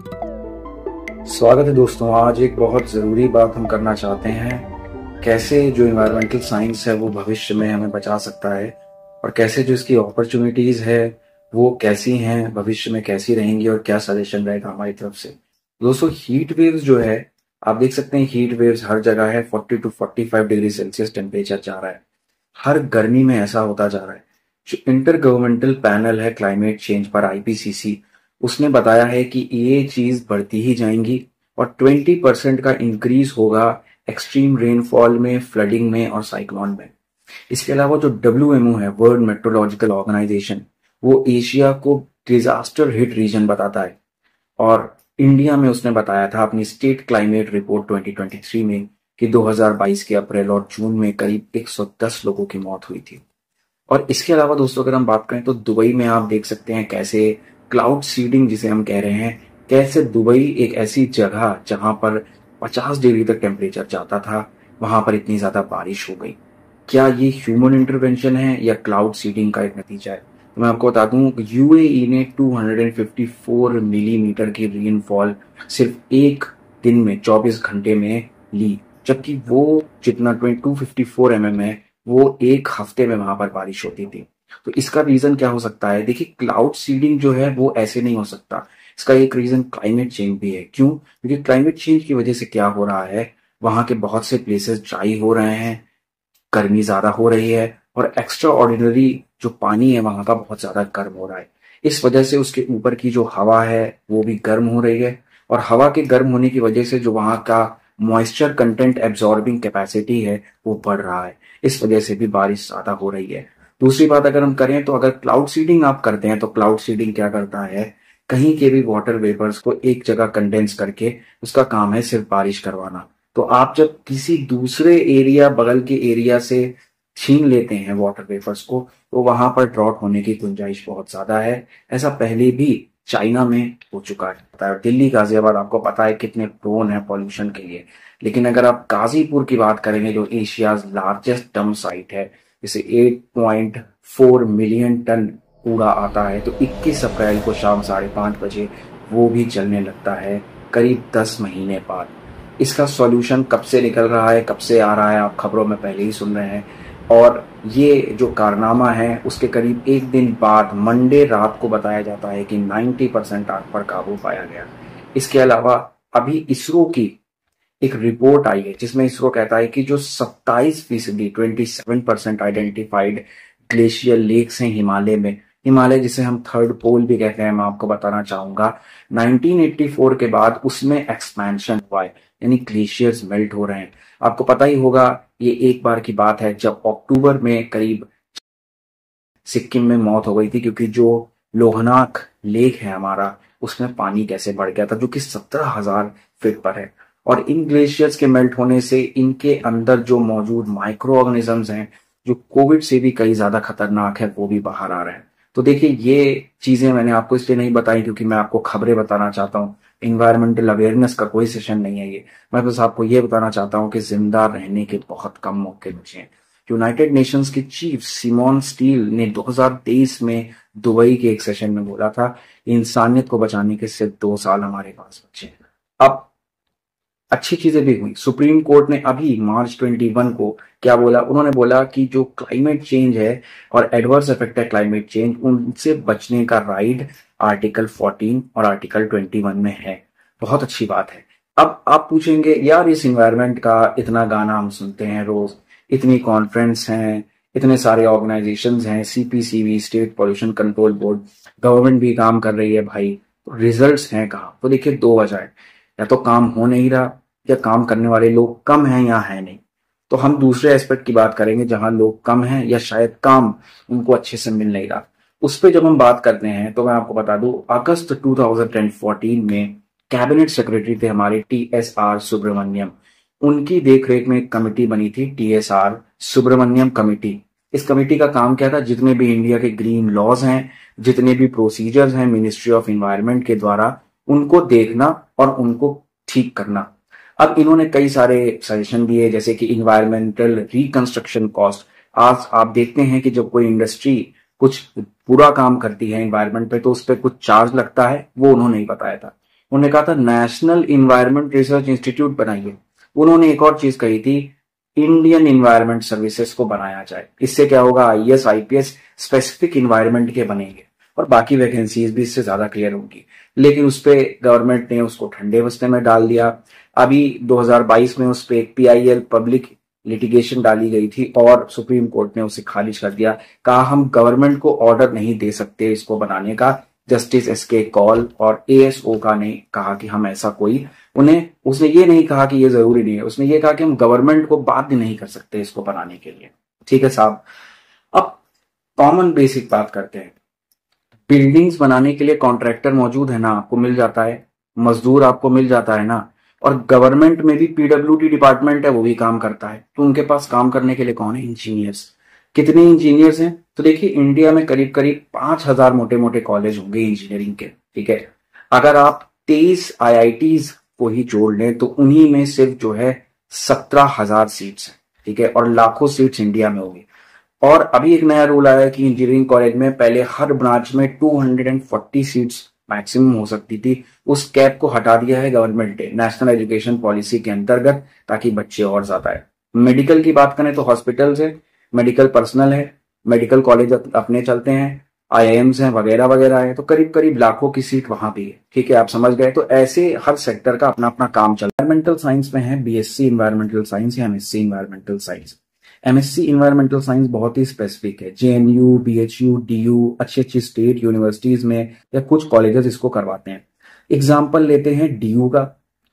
स्वागत है दोस्तों। आज एक बहुत ज़रूरी बात हम करना चाहते हैं, कैसे जो इन्वायरमेंटल साइंस है वो भविष्य में हमें बचा सकता है और कैसे जो इसकी अपॉर्चुनिटीज़ है वो कैसी हैं, भविष्य में कैसी रहेंगी और क्या सजेशन रहेगा हमारी तरफ से। दोस्तों, हीट वेव्स जो है, आप देख सकते हैं हीट वेव्स हर जगह है। 40 to 45 डिग्री सेल्सियस टेम्परेचर जा रहा है, हर गर्मी में ऐसा होता जा रहा है। जो इंटर गवर्नमेंटल पैनल है क्लाइमेट चेंज पर, आईपीसीसी, उसने बताया है कि ये चीज बढ़ती ही जाएंगी और 20% का इंक्रीज होगा एक्सट्रीम रेनफॉल में, फ्लडिंग में और साइक्लोन में। इसके अलावा जो डब्ल्यूएमओ है, वर्ल्ड मेट्रोलॉजिकल ऑर्गेनाइजेशन, वो एशिया को डिजास्टर हिट रीजन बताता है और इंडिया में उसने बताया था अपनी स्टेट क्लाइमेट रिपोर्ट 2023 में कि 2022 के अप्रैल और जून में करीब 110 लोगों की मौत हुई थी। और इसके अलावा दोस्तों, अगर हम बात करें तो दुबई में आप देख सकते हैं कैसे क्लाउड सीडिंग जिसे हम कह रहे हैं, कैसे दुबई एक ऐसी जगह जहां पर 50 डिग्री तक टेम्परेचर जाता था, वहां पर इतनी ज्यादा बारिश हो गई। क्या ये ह्यूमन इंटरवेंशन है या क्लाउड सीडिंग का एक नतीजा है? तो मैं आपको बता दूं, यूएई ने 254 मिलीमीटर की रेनफॉल सिर्फ एक दिन में, 24 घंटे में ली, जबकि वो जितना 254 है वो एक हफ्ते में वहां पर बारिश होती थी। तो इसका रीजन क्या हो सकता है? देखिए, क्लाउड सीडिंग जो है वो ऐसे नहीं हो सकता। इसका एक रीजन क्लाइमेट चेंज भी है। क्यों? क्योंकि क्लाइमेट चेंज की वजह से क्या हो रहा है, वहां के बहुत से प्लेसेस ड्राई हो रहे हैं, गर्मी ज्यादा हो रही है और एक्स्ट्रा ऑर्डिनरी जो पानी है वहां का बहुत ज्यादा गर्म हो रहा है। इस वजह से उसके ऊपर की जो हवा है वो भी गर्म हो रही है और हवा के गर्म होने की वजह से जो वहां का मॉइस्चर कंटेंट एब्जॉर्बिंग कैपेसिटी है वो बढ़ रहा है। इस वजह से भी बारिश ज्यादा हो रही है। दूसरी बात अगर हम करें तो अगर क्लाउड सीडिंग आप करते हैं तो क्लाउड सीडिंग क्या करता है, कहीं के भी वाटर वेपर्स को एक जगह कंडेंस करके उसका काम है सिर्फ बारिश करवाना। तो आप जब किसी दूसरे एरिया, बगल के एरिया से छीन लेते हैं वाटर वेपर्स को, तो वहां पर ड्रॉट होने की गुंजाइश बहुत ज्यादा है। ऐसा पहले भी चाइना में हो चुका है। दिल्ली, गाजियाबाद आपको पता है कितने प्रोन है पॉल्यूशन के लिए। लेकिन अगर आप गाजीपुर की बात करेंगे जो एशियाज लार्जेस्ट डंप साइट है, जिसे 8.4 मिलियन टन कूड़ा आता है, तो 21 अप्रैल को शाम 5:30 बजे वो भी चलने लगता है, करीब 10 महीने बाद। इसका सॉल्यूशन कब से निकल रहा है, कब से आ रहा है, आप खबरों में पहले ही सुन रहे हैं। और ये जो कारनामा है उसके करीब एक दिन बाद मंडे रात को बताया जाता है कि 90% आग पर काबू पाया गया। इसके अलावा अभी इसरो की एक रिपोर्ट आई है जिसमें इसरो कहता है कि जो 27%, 27% आइडेंटिफाइड ग्लेशियर लेक्स हैं हिमालय में, हिमालय जिसे हम थर्ड पोल भी कहते हैं, मैं आपको बताना चाहूंगा 1984 के बाद उसमें एक्सपेंशन हुआ है, यानी ग्लेशियर्स मेल्ट हो रहे हैं। आपको पता ही होगा, ये एक बार की बात है जब अक्टूबर में करीब सिक्किम में मौत हो गई थी, क्योंकि जो लोहनाक लेक है हमारा, उसमें पानी कैसे बढ़ गया था, जो कि 17,000 फीट पर है। और इन ग्लेशियर्स के मेल्ट होने से इनके अंदर जो मौजूद माइक्रो ऑर्गेनिजम्स हैं, जो कोविड से भी कई ज्यादा खतरनाक है, वो भी बाहर आ रहे हैं। तो देखिए, ये चीजें मैंने आपको इसलिए नहीं बताई क्योंकि मैं आपको खबरें बताना चाहता हूँ। इन्वायरमेंटल अवेयरनेस का कोई सेशन नहीं है ये। मैं बस आपको ये बताना चाहता हूँ कि जिंदा रहने के बहुत कम मौके बचे हैं। यूनाइटेड नेशंस के चीफ सिमोन स्टील ने 2023 में दुबई के एक सेशन में बोला था, इंसानियत को बचाने के सिर्फ 2 साल हमारे पास बचे हैं। अब अच्छी चीजें भी हुई। सुप्रीम कोर्ट ने अभी मार्च 21 को क्या बोला? उन्होंने बोला कि जो क्लाइमेट चेंज है और एडवर्स इफेक्ट है क्लाइमेट चेंज, उनसे बचने का राइट आर्टिकल 14 और आर्टिकल 21 में है। बहुत अच्छी बात है। अब आप पूछेंगे, यार इस इन्वायरमेंट का इतना गाना हम सुनते हैं रोज, इतनी कॉन्फ्रेंस हैं, इतने सारे ऑर्गेनाइजेशंस हैं, CPCB, state pollution control board, government भी काम कर रही है भाई, रिजल्ट्स हैं कहाँ? तो देखिए, दो वजह है, या तो काम हो नहीं रहा या काम करने वाले लोग कम हैं या है नहीं। तो हम दूसरे एस्पेक्ट की बात करेंगे जहां लोग कम हैं या शायद काम उनको अच्छे से मिल नहीं रहा। उस पर जब हम बात करते हैं तो मैं आपको बता दूं, अगस्त 2014 में कैबिनेट सेक्रेटरी थे हमारे TSR सुब्रमण्यम। उनकी देखरेख में एक कमेटी बनी थी, TSR सुब्रमण्यम कमेटी। इस कमेटी का काम क्या था? जितने भी इंडिया के ग्रीन लॉज हैं, जितने भी प्रोसीजर्स हैं मिनिस्ट्री ऑफ इन्वायरमेंट के द्वारा, उनको देखना और उनको ठीक करना। अब इन्होंने कई सारे सजेशन दिए, जैसे कि इन्वायरमेंटल रिकंस्ट्रक्शन कॉस्ट। आज आप देखते हैं कि जब कोई इंडस्ट्री कुछ बुरा काम करती है इन्वायरमेंट पे तो उस पर कुछ चार्ज लगता है, वो उन्होंने ही बताया था। उन्होंने कहा था नेशनल इन्वायरमेंट रिसर्च इंस्टीट्यूट बनाइए। उन्होंने एक और चीज कही थी, इंडियन इन्वायरमेंट सर्विसेज को बनाया जाए। इससे क्या होगा, आईएएस आईपीएस स्पेसिफिक इन्वायरमेंट के बनेंगे और बाकी वैकेंसीज भी इससे ज्यादा क्लियर होंगी। लेकिन उस पे गवर्नमेंट ने उसको ठंडे बस्ते में डाल दिया। अभी 2022 में उस पे एक पीआईएल पब्लिक लिटिगेशन डाली गई थी और सुप्रीम कोर्ट ने उसे खारिज कर दिया। कहा हम गवर्नमेंट को ऑर्डर नहीं दे सकते इसको बनाने का। जस्टिस एसके कौल और एएसओ का ने कहा कि हम ऐसा कोई, उसने ये नहीं कहा कि ये जरूरी नहीं है, उसने ये कहा कि हम गवर्नमेंट को बाध्य नहीं कर सकते इसको बनाने के लिए। ठीक है साहब, अब कॉमन बेसिक बात करते हैं। बिल्डिंग्स बनाने के लिए कॉन्ट्रैक्टर मौजूद है ना, आपको मिल जाता है, मजदूर आपको मिल जाता है ना, और गवर्नमेंट में भी पीडब्ल्यूडी डिपार्टमेंट है, वो भी काम करता है। तो उनके पास काम करने के लिए कौन है, इंजीनियर्स। कितने इंजीनियर्स हैं, तो देखिए इंडिया में करीब करीब 5,000 मोटे मोटे कॉलेज होंगे इंजीनियरिंग के। ठीक है, अगर आप 23 आईआईटीज को ही जोड़ लें तो उन्हीं में सिर्फ जो है 17,000 सीट्स हैं। ठीक है, और लाखों सीट्स इंडिया में होंगी। और अभी एक नया रूल आया है कि इंजीनियरिंग कॉलेज में पहले हर ब्रांच में 240 सीट्स मैक्सिमम हो सकती थी, उस कैप को हटा दिया है गवर्नमेंट ने नेशनल एजुकेशन पॉलिसी के अंतर्गत, ताकि बच्चे और ज्यादा है। मेडिकल की बात करें तो हॉस्पिटल्स है, मेडिकल पर्सनल है, मेडिकल कॉलेज अपने चलते हैं, आईआईएम्स हैं वगैरह वगैरह है, तो करीब करीब लाखों की सीट वहां भी है। ठीक है, आप समझ गए। तो ऐसे हर सेक्टर का अपना अपना काम चल रहा है। एनवायरमेंटल साइंस में है बीएससी इन्वायरमेंटल साइंस या MSc environmental science. MSc environmental science बहुत ही स्पेसिफिक है। जेएनयू, बीएचयू, डीयू, अच्छी अच्छी स्टेट यूनिवर्सिटीज में या कुछ कॉलेजेस इसको करवाते हैं। एग्जाम्पल लेते हैं डीयू का,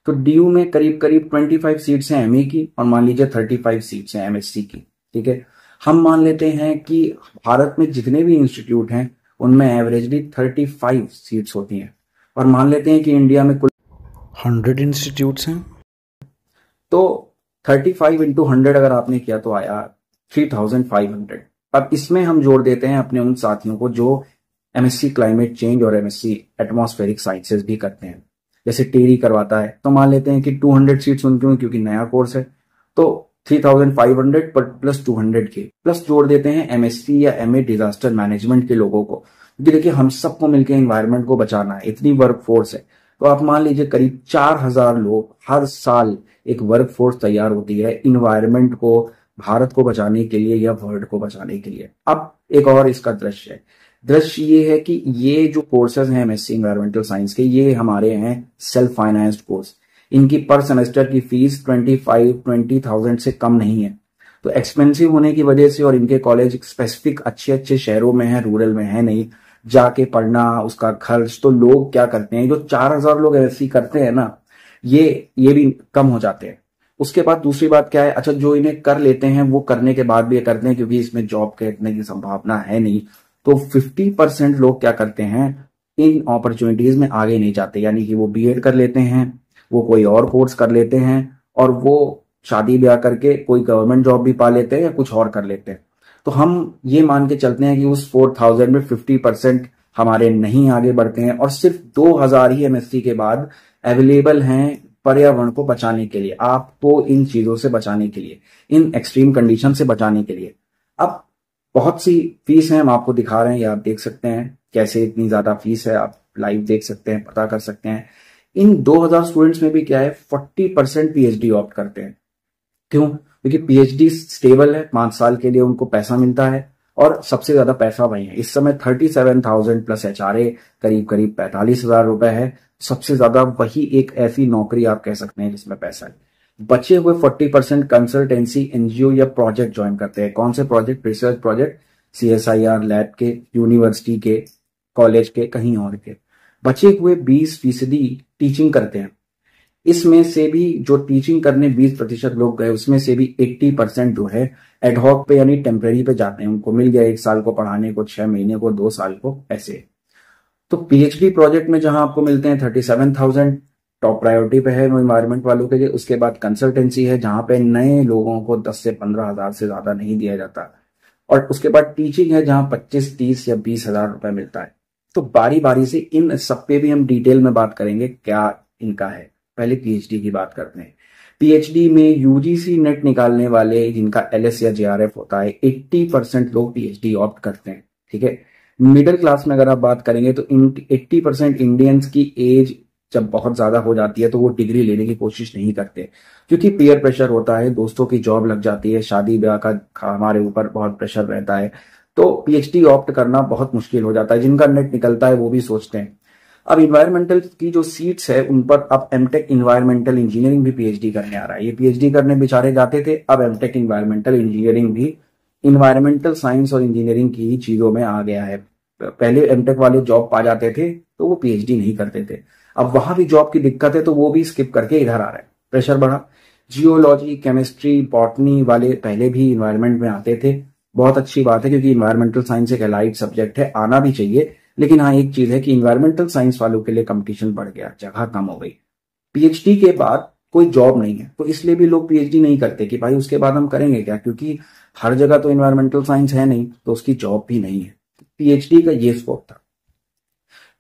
तो डीयू में करीब करीब 25 सीट्स हैं एमए की और मान लीजिए 35 सीट्स हैं एमएससी की। ठीक है, हम मान लेते हैं कि भारत में जितने भी इंस्टीट्यूट हैं उनमें एवरेजली 35 सीट्स होती हैं, और मान लेते हैं कि इंडिया में कुल 100 इंस्टीट्यूट्स हैं, तो 35 इंटू 100 अगर आपने किया तो आया 3,500। अब इसमें हम जोड़ देते हैं अपने उन साथियों को जो एमएससी क्लाइमेट चेंज और एमएससी एटमॉस्फेरिक साइंसेस भी करते हैं, जैसे टेरी करवाता है, तो मान लेते हैं कि 200 सीट्स उनकी हुई क्योंकि नया कोर्स है, तो 3,500 पर प्लस 200 के प्लस जोड़ देते हैं एमएससी या एमए डिजास्टर मैनेजमेंट के लोगों को, क्योंकि देखिए हम सबको मिलकर एनवायरनमेंट को बचाना है, इतनी वर्क फोर्स है। तो आप मान लीजिए करीब 4,000 लोग हर साल एक वर्क फोर्स तैयार होती है इन्वायरमेंट को, भारत को बचाने के लिए या वर्ल्ड को बचाने के लिए। अब एक और इसका दृश्य है, दृश्य ये है कि ये जो कोर्सेज हैं एमएससी इन्वायरमेंटल साइंस के, ये हमारे हैं सेल्फ फाइनेंस्ड कोर्स। इनकी पर सेमेस्टर की फीस 20,000 से कम नहीं है। तो एक्सपेंसिव होने की वजह से, और इनके कॉलेज स्पेसिफिक अच्छे अच्छे शहरों में है, रूरल में है नहीं, जाके पढ़ना उसका खर्च, तो लोग क्या करते हैं, जो 4,000 लोग एमएससी करते हैं ना, ये भी कम हो जाते हैं। उसके बाद दूसरी बात क्या है, अच्छा जो इन्हें कर लेते हैं वो करने के बाद भी ये करते हैं क्योंकि इसमें जॉब करने की संभावना है नहीं, तो 50% लोग क्या करते हैं, इन अपॉर्चुनिटीज में आगे नहीं जाते, यानी कि वो बीएड कर लेते हैं, वो कोई और कोर्स कर लेते हैं, और वो शादी ब्याह करके कोई गवर्नमेंट जॉब भी पा लेते हैं या कुछ और कर लेते हैं। तो हम ये मान के चलते हैं कि उस 4,000 में 50% हमारे नहीं आगे बढ़ते हैं, और सिर्फ 2,000 ही एमएससी के बाद अवेलेबल हैं पर्यावरण को बचाने के लिए, आपको इन चीजों से बचाने के लिए, इन एक्सट्रीम कंडीशन से बचाने के लिए। अब बहुत सी फीस है, हम आपको दिखा रहे हैं, ये आप देख सकते हैं कैसे इतनी ज्यादा फीस है, आप लाइव देख सकते हैं, पता कर सकते हैं। इन 2,000 स्टूडेंट्स में भी क्या है, 40% पीएचडी ऑप्ट करते हैं। क्यों? क्योंकि पीएचडी स्टेबल है, 5 साल के लिए उनको पैसा मिलता है, और सबसे ज्यादा पैसा वही है। इस समय 37,000 प्लस एचआरए करीब करीब 45,000 रुपए है। सबसे ज्यादा वही एक ऐसी नौकरी आप कह सकते हैं जिसमें पैसा है। बचे हुए 40% कंसल्टेंसी, एनजीओ या प्रोजेक्ट ज्वाइन करते हैं। कौन से project? Research project, CSIR lab के, यूनिवर्सिटी के, कॉलेज के, कहीं और के। बचे हुए 20% टीचिंग करते हैं। इसमें से भी जो टीचिंग करने 20% लोग गए, उसमें से भी 80% जो है एडहॉक पे यानी टेम्परेरी पे जाते हैं, उनको मिल गया 1 साल को पढ़ाने को, 6 महीने को, 2 साल को, ऐसे। तो पीएचडी प्रोजेक्ट में जहां आपको मिलते हैं 37,000, टॉप प्रायोरिटी पे है वो इन्वायरमेंट वालों के लिए। उसके बाद कंसल्टेंसी है जहां पे नए लोगों को 10 से 15,000 से ज्यादा नहीं दिया जाता, और उसके बाद टीचिंग है जहां 25, 30 या 20,000 रुपए मिलता है। तो बारी बारी से इन सब पे भी हम डिटेल में बात करेंगे क्या इनका है। पहले पीएचडी की बात करते हैं। पीएचडी में यूजीसी नेट निकालने वाले जिनका एलएस या जेआरएफ होता है, 80% लोग पीएचडी ऑप्ट करते हैं। ठीक है, मिडिल क्लास में अगर आप बात करेंगे तो 80% इंडियंस की एज जब बहुत ज्यादा हो जाती है तो वो डिग्री लेने की कोशिश नहीं करते, क्योंकि पीयर प्रेशर होता है, दोस्तों की जॉब लग जाती है, शादी ब्याह का हमारे ऊपर बहुत प्रेशर रहता है, तो पीएचडी ऑप्ट करना बहुत मुश्किल हो जाता है। जिनका नेट निकलता है वो भी सोचते हैं। अब इन्वायरमेंटल की जो सीट्स है उन पर अब एमटेक इन्वायरमेंटल इंजीनियरिंग भी पीएचडी करने आ रहा है। ये पीएचडी करने बेचारे जाते थे, अब एमटेक इन्वायरमेंटल इंजीनियरिंग भी इन्वायरमेंटल साइंस और इंजीनियरिंग की ही चीजों में आ गया है। पहले एमटेक वाले जॉब पा जाते थे तो वो पीएचडी नहीं करते थे, अब वहां भी जॉब की दिक्कत है तो वो भी स्किप करके इधर आ रहे हैं, प्रेशर बढ़ा। जियोलॉजी, केमिस्ट्री, बॉटनी वाले पहले भी इन्वायरमेंट में आते थे, बहुत अच्छी बात है क्योंकि इन्वायरमेंटल साइंस एक अलाइड सब्जेक्ट है, आना भी चाहिए। लेकिन हाँ, एक चीज है कि इन्वायरमेंटल साइंस वालों के लिए कंपटीशन बढ़ गया, जगह कम हो गई। पीएचडी के बाद कोई जॉब नहीं है, तो इसलिए भी लोग पीएचडी नहीं करते कि भाई उसके बाद हम करेंगे क्या, क्योंकि हर जगह तो इन्वायरमेंटल साइंस है नहीं, तो उसकी जॉब भी नहीं है। पीएचडी का ये स्कोप था।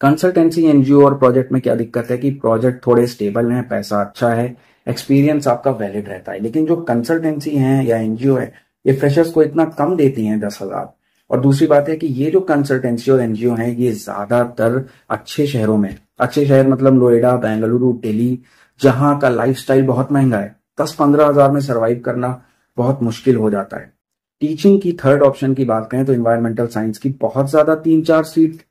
कंसल्टेंसी, एनजीओ और प्रोजेक्ट में क्या दिक्कत है कि प्रोजेक्ट थोड़े स्टेबल हैं, पैसा अच्छा है, एक्सपीरियंस आपका वैलिड रहता है। लेकिन जो कंसल्टेंसी है या एनजीओ है, ये फ्रेशर्स को इतना कम देती हैं 10,000। और दूसरी बात है कि ये जो कंसल्टेंसी और एनजीओ हैं ये ज्यादातर अच्छे शहरों में, अच्छे शहर मतलब नोएडा, बेंगलुरु, दिल्ली, जहां का लाइफस्टाइल बहुत महंगा है, 10-15 हजार में सर्वाइव करना बहुत मुश्किल हो जाता है। टीचिंग की थर्ड ऑप्शन की बात करें तो इन्वायरमेंटल साइंस की बहुत ज्यादा 3-4 सीट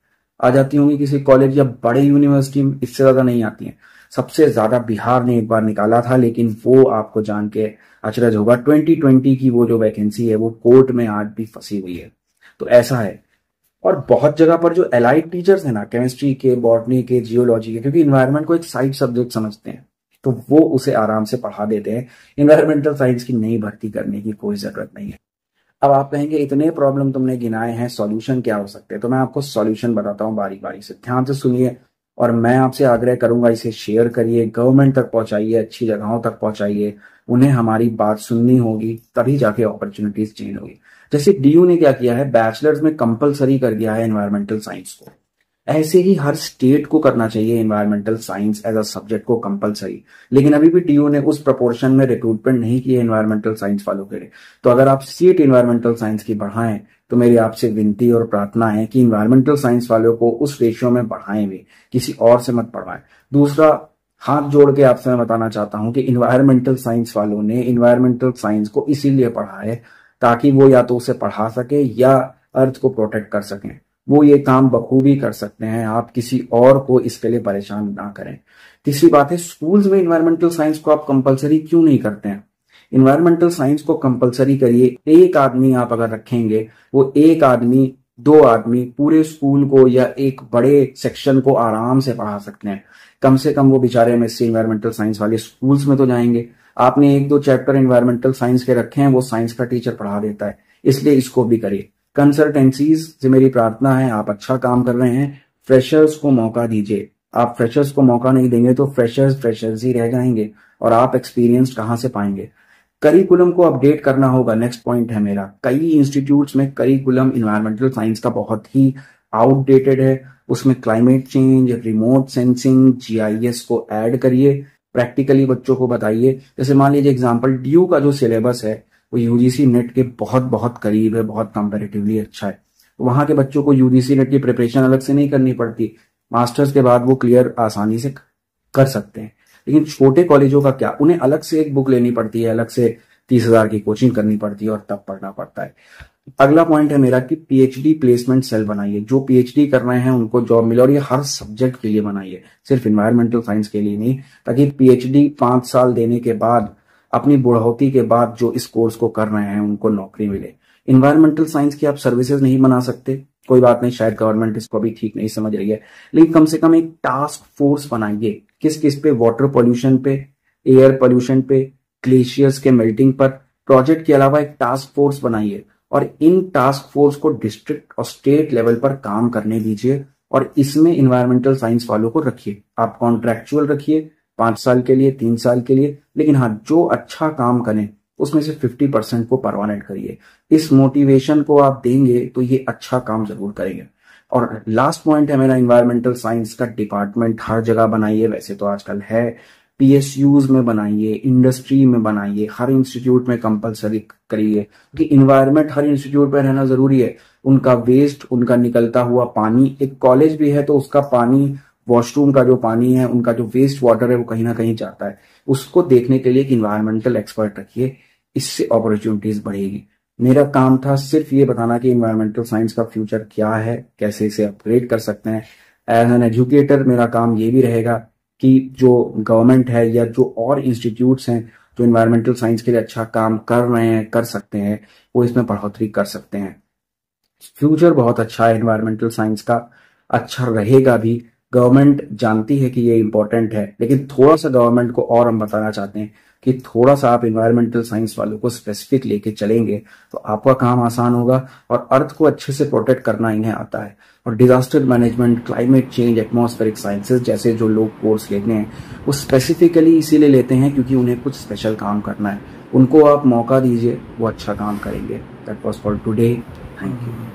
आ जाती होंगी किसी कॉलेज या बड़े यूनिवर्सिटी में, इससे ज्यादा नहीं आती हैं। सबसे ज्यादा बिहार ने एक बार निकाला था, लेकिन वो आपको जान के अचरज होगा, 2020 की वो जो वैकेंसी है वो कोर्ट में आज भी फंसी हुई है। तो ऐसा है। और बहुत जगह पर जो एलाइड टीचर्स है ना, केमिस्ट्री के, बॉटनी के, जियोलॉजी के, क्योंकि इन्वायरमेंट को एक साइड सब्जेक्ट समझते हैं तो वो उसे आराम से पढ़ा देते हैं। इन्वायरमेंटल साइंस की नई भर्ती करने की कोई जरूरत नहीं है। अब आप कहेंगे इतने प्रॉब्लम तुमने गिनाए हैं, सॉल्यूशन क्या हो सकते हैं? तो मैं आपको सॉल्यूशन बताता हूँ, बारी बारी से ध्यान से सुनिए। और मैं आपसे आग्रह करूंगा इसे शेयर करिए, गवर्नमेंट तक पहुंचाइए, अच्छी जगहों तक पहुंचाइए। उन्हें हमारी बात सुननी होगी, तभी जाके अपॉर्चुनिटीज चेंज होगी। जैसे डीयू ने क्या किया है, बैचलर्स में कंपलसरी कर दिया है एनवायरमेंटल साइंस को, ऐसे ही हर स्टेट को करना चाहिए environmental science as a subject को कंपलसरी। लेकिन अभी भी डीयू ने उस प्रपोर्शन में रिक्रूटमेंट नहीं की है एनवायरमेंटल साइंस वालों के लिए। तो अगर आप सीट एनवायरमेंटल साइंस की बढ़ाएं तो मेरी आपसे विनती और प्रार्थना है कि एनवायरमेंटल साइंस वालों को उस रेशियो में बढ़ाएं, भी किसी और से मत बढ़वाएं। दूसरा, हाथ जोड़ के आपसे मैं बताना चाहता हूं कि इन्वायरमेंटल साइंस वालों ने इन्वायरमेंटल साइंस को इसीलिए पढ़ा है ताकि वो या तो उसे पढ़ा सके या अर्थ को प्रोटेक्ट कर सकें। वो ये काम बखूबी कर सकते हैं, आप किसी और को इसके लिए परेशान ना करें। तीसरी बात है, स्कूल्स में इन्वायरमेंटल साइंस को आप कंपलसरी क्यों नहीं करते हैं? इन्वायरमेंटल साइंस को कंपलसरी करिए। एक आदमी आप अगर रखेंगे, वो एक आदमी, 2 आदमी पूरे स्कूल को या एक बड़े सेक्शन को आराम से पढ़ा सकते हैं। कम से कम वो बेचारे एमएससी इन्वायरमेंटल साइंस वाले स्कूल्स में तो जाएंगे। आपने 1-2 चैप्टर इन्वायरमेंटल साइंस के रखे हैं, वो साइंस का टीचर पढ़ा देता है, इसलिए इसको भी करिए। कंसल्टेंसीज से मेरी प्रार्थना है, आप अच्छा काम कर रहे हैं, फ्रेशर्स को मौका दीजिए। आप फ्रेशर्स को मौका नहीं देंगे तो फ्रेशर्स ही रह जाएंगे और आप एक्सपीरियंस कहां से पाएंगे? करिकुलम को अपडेट करना होगा, नेक्स्ट पॉइंट है मेरा। कई इंस्टीट्यूट्स में करिकुलम इन्वायरमेंटल साइंस का बहुत ही आउटडेटेड है, उसमें climate change, remote sensing, GIS को ऐड करिए, प्रैक्टिकली बच्चों को बताइए। जैसे मान लीजिए एग्जांपल, डीयू का जो सिलेबस है वो यूजीसी नेट के बहुत बहुत करीब है, बहुत कंपैरेटिवली अच्छा है। तो वहां के बच्चों को यूजीसी नेट की प्रिपरेशन अलग से नहीं करनी पड़ती, मास्टर्स के बाद वो क्लियर आसानी से कर सकते हैं। लेकिन छोटे कॉलेजों का क्या, उन्हें अलग से एक बुक लेनी पड़ती है, अलग से 30,000 की कोचिंग करनी पड़ती है और तब पढ़ना पड़ता है। अगला पॉइंट है मेरा कि पीएचडी प्लेसमेंट सेल बनाइए। जो पीएचडी कर रहे हैं उनको जॉब मिले, और ये हर सब्जेक्ट के लिए बनाइए, सिर्फ इन्वायरमेंटल साइंस के लिए नहीं, ताकि पीएचडी 5 साल देने के बाद, अपनी बुढ़ौती के बाद जो इस कोर्स को कर रहे हैं उनको नौकरी मिले। इन्वायरमेंटल साइंस की आप सर्विसेज नहीं बना सकते, कोई बात नहीं, शायद गवर्नमेंट इसको भी ठीक नहीं समझ रही है, लेकिन कम से कम एक टास्क फोर्स बनाइए। किस किस पे? वाटर पोल्यूशन पे, एयर पोल्यूशन पे, ग्लेशियर्स के मेल्टिंग पर। प्रोजेक्ट के अलावा एक टास्क फोर्स बनाइए और इन टास्क फोर्स को डिस्ट्रिक्ट और स्टेट लेवल पर काम करने दीजिए, और इसमें इन्वायरमेंटल साइंस वालों को रखिए। आप कॉन्ट्रैक्चुअल रखिए 5 साल के लिए, 3 साल के लिए, लेकिन हाँ, जो अच्छा काम करें उसमें से 50% को परमानेंट करिए। इस मोटिवेशन को आप देंगे तो ये अच्छा काम जरूर करेंगे। और लास्ट पॉइंट है मेरा, इन्वायरमेंटल साइंस का डिपार्टमेंट हर जगह बनाइए, वैसे तो आजकल है, पीएसयूज में बनाइए, इंडस्ट्री में बनाइए, हर इंस्टीट्यूट में कंपलसरी करिए, क्योंकि इन्वायरमेंट हर इंस्टीट्यूट में रहना जरूरी है। उनका वेस्ट, उनका निकलता हुआ पानी, एक कॉलेज भी है तो उसका पानी वॉशरूम का जो पानी है, उनका जो वेस्ट वाटर है वो कहीं ना कहीं जाता है, उसको देखने के लिए एक इन्वायरमेंटल एक्सपर्ट रखिए, इससे अपॉर्चुनिटीज बढ़ेगी। मेरा काम था सिर्फ ये बताना कि इन्वायरमेंटल साइंस का फ्यूचर क्या है, कैसे इसे अपग्रेड कर सकते हैं। एज एन एजुकेटर मेरा काम ये भी रहेगा कि जो गवर्नमेंट है या जो और इंस्टीट्यूट्स हैं जो इन्वायरमेंटल साइंस के लिए अच्छा काम कर रहे हैं, कर सकते हैं, वो इसमें बढ़ोतरी कर सकते हैं। फ्यूचर बहुत अच्छा है एनवायरमेंटल साइंस का, अच्छा रहेगा भी। गवर्नमेंट जानती है कि ये इंपॉर्टेंट है, लेकिन थोड़ा सा गवर्नमेंट को और हम बताना चाहते हैं कि थोड़ा सा आप इन्वायरमेंटल साइंस वालों को स्पेसिफिक लेके चलेंगे तो आपका काम आसान होगा, और अर्थ को अच्छे से प्रोटेक्ट करना इन्हें आता है। और disaster management, climate change, atmospheric sciences जैसे जो लोग कोर्स लेते हैं वो स्पेसिफिकली इसीलिए लेते हैं क्योंकि उन्हें कुछ स्पेशल काम करना है। उनको आप मौका दीजिए, वो अच्छा काम करेंगे। That was for today. Thank you.